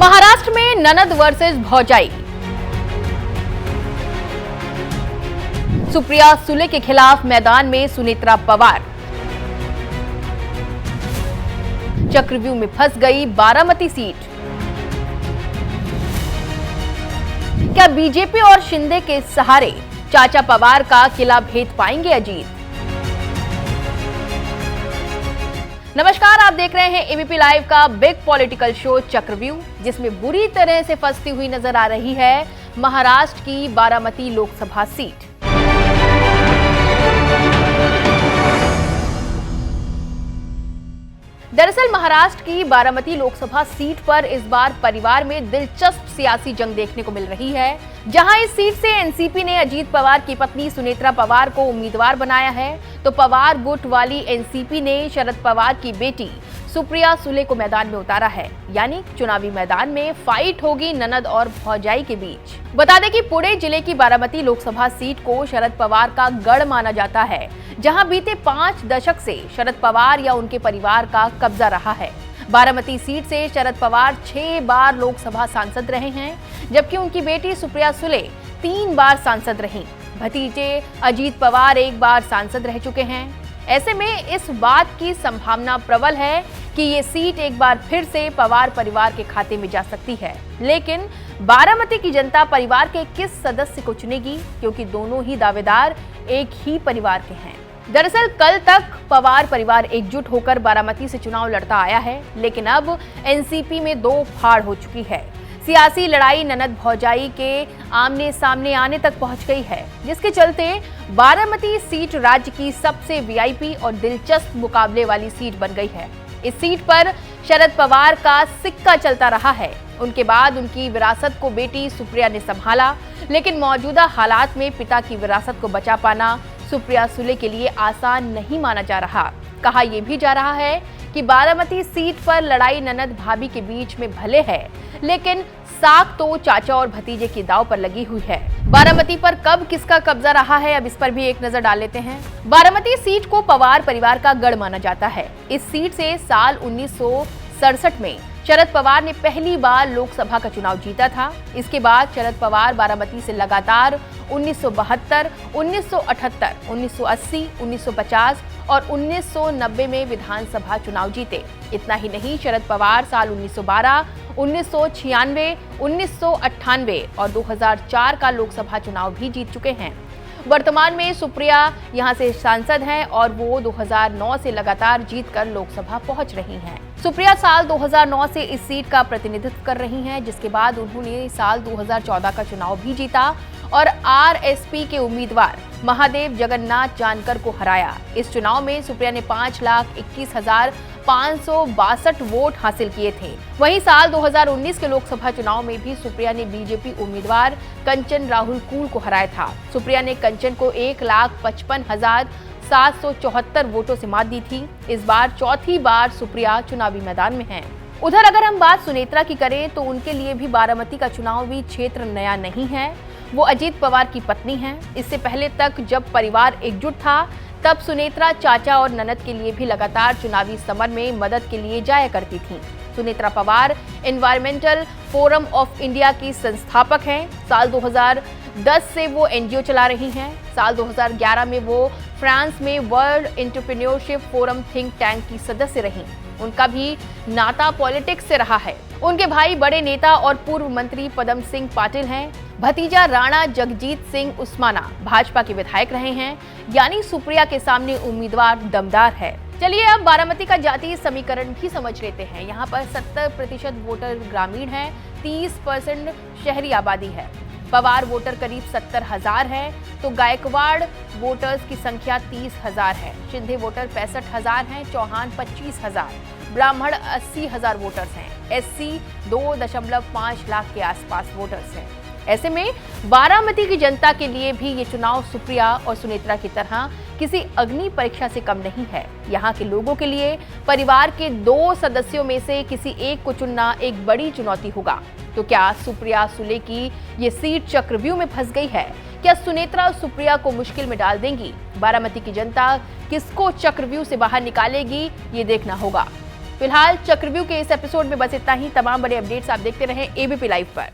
महाराष्ट्र में ननद वर्सेस भौजाई। सुप्रिया सुले के खिलाफ मैदान में सुनेत्रा पवार। चक्रव्यूह में फंस गई बारामती सीट। क्या बीजेपी और शिंदे के सहारे चाचा पवार का किला भेद पाएंगे अजीत? नमस्कार, आप देख रहे हैं एबीपी लाइव का बिग पॉलिटिकल शो चक्रव्यूह, जिसमें बुरी तरह से फंसती हुई नजर आ रही है महाराष्ट्र की बारामती लोकसभा सीट। दरअसल महाराष्ट्र की बारामती लोकसभा सीट पर इस बार परिवार में दिलचस्प सियासी जंग देखने को मिल रही है, जहां इस सीट से एनसीपी ने अजीत पवार की पत्नी सुनेत्रा पवार को उम्मीदवार बनाया है, तो पवार गुट वाली एनसीपी ने शरद पवार की बेटी सुप्रिया सुले को मैदान में उतारा है। यानी चुनावी मैदान में फाइट होगी ननद और भौजाई के बीच। बता दें कि पुणे जिले की बारामती लोकसभा सीट को शरद पवार का गढ़ माना जाता है, जहां बीते 5 दशक से शरद पवार या उनके परिवार का कब्जा रहा है। बारामती सीट से शरद पवार 6 बार लोकसभा सांसद रहे हैं, जबकि उनकी बेटी सुप्रिया सुले 3 बार सांसद रहीं। भतीजे अजीत पवार 1 बार सांसद रह चुके हैं। ऐसे में इस बात की संभावना प्रबल है कि ये सीट एक बार फिर से पवार परिवार के खाते में जा सकती है। लेकिन बारामती की जनता परिवार के किस सदस्य को चुनेगी, क्योंकि दोनों ही दावेदार एक ही परिवार के हैं। दरअसल कल तक पवार परिवार एकजुट होकर बारामती से चुनाव लड़ता आया है, लेकिन अब एनसीपी में 2 फाड़ हो चुकी है। सियासी लड़ाई ननद भौजाई के आमने सामने आने तक पहुंच गई है, जिसके चलते बारामती सीट राज्य की सबसे वीआईपी और दिलचस्प मुकाबले वाली सीट बन गई है। इस सीट पर शरद पवार का सिक्का चलता रहा है। उनके बाद उनकी विरासत को बेटी सुप्रिया ने संभाला, लेकिन मौजूदा हालात में पिता की विरासत को बचा पाना सुप्रिया सुले के लिए आसान नहीं माना जा रहा। कहा यह भी जा रहा है कि बारामती सीट पर लड़ाई ननद भाभी के बीच में भले है, लेकिन साख तो चाचा और भतीजे की दांव पर लगी हुई है। बारामती पर कब किसका कब्जा रहा है, अब इस पर भी एक नजर डाल लेते हैं। बारामती सीट को पवार परिवार का गढ़ माना जाता है। इस सीट से साल 1967 में शरद पवार ने पहली बार लोकसभा का चुनाव जीता था। इसके बाद शरद पवार बारामती से लगातार 1972, 1978, 1980, 1950 और 1990 में विधानसभा चुनाव जीते। इतना ही नहीं, शरद पवार साल 1912, 1996, 1998 और 2004 का लोकसभा चुनाव भी जीत चुके हैं। वर्तमान में सुप्रिया यहां से सांसद हैं और वो 2009 से लगातार जीतकर लोकसभा पहुंच रही हैं। सुप्रिया साल 2009 से इस सीट का प्रतिनिधित्व कर रही हैं, जिसके बाद उन्होंने साल 2014 का चुनाव भी जीता और आरएसपी के उम्मीदवार महादेव जगन्नाथ जानकर को हराया। इस चुनाव में सुप्रिया ने 5,21,562 वोट हासिल किए थे। वहीं साल 2019 के लोकसभा चुनाव में भी सुप्रिया ने बीजेपी उम्मीदवार कंचन राहुल कुल को हराया था। सुप्रिया ने कंचन को 1,55,774 वोटों से मात दी थी। इस बार चौथी बार सुप्रिया चुनावी मैदान में हैं। उधर अगर हम बात सुनेत्रा की करें, तो उनके लिए भी बारामती का चुनावी क्षेत्र नया नहीं है। वो अजीत पवार की पत्नी हैं। इससे पहले तक जब परिवार एकजुट था, तब सुनेत्रा चाचा और ननद के लिए भी लगातार चुनावी समर में मदद के लिए जाया करती थीं। Sunetra Pawar environmental forum of India की संस्थापक हैं। साल 2010 से वो एनजीओ चला रही हैं। साल 2011 में वो फ्रांस में world entrepreneurship forum think tank की सदस्य रहीं। उनका भी नाता पॉलिटिक्स से रहा है। उनके भाई बड़े नेता और पूर्व मंत्री पदम सिंह पाटिल हैं। भतीजा राणा जगजीत सिंह उस्माना भाजपा के विधायक रहे हैं। यानी सुप्रिया के सामने उम्मीदवार दमदार है। चलिए अब बारामती का जातीय समीकरण भी समझ लेते हैं। यहाँ पर 70% वोटर ग्रामीण है, 30% शहरी आबादी है। पवार वोटर करीब 70,000 है, तो गायकवाड़ वोटर्स की संख्या 30,000 है। शिंदे वोटर 65,000 हैं, चौहान 25,000, ब्राह्मण 80,000 वोटर्स हैं, एससी 2.5 लाख के आसपास वोटर्स हैं। ऐसे में बारामती की जनता के लिए भी ये चुनाव सुप्रिया और सुनेत्रा की तरह किसी अग्नि परीक्षा से कम नहीं है। यहाँ के लोगों के लिए परिवार के 2 सदस्यों में से किसी एक को चुनना एक बड़ी चुनौती होगा। तो क्या सुप्रिया सुले की ये सीट चक्रव्यूह में फंस गई है? क्या सुनेत्रा सुप्रिया को मुश्किल में डाल देंगी? बारामती की जनता किसको चक्रव्यूह से बाहर निकालेगी, ये देखना होगा। फिलहाल चक्रव्यूह के इस एपिसोड में बस इतना ही। तमाम बड़े अपडेट्स आप देखते रहें एबीपी लाइव पर।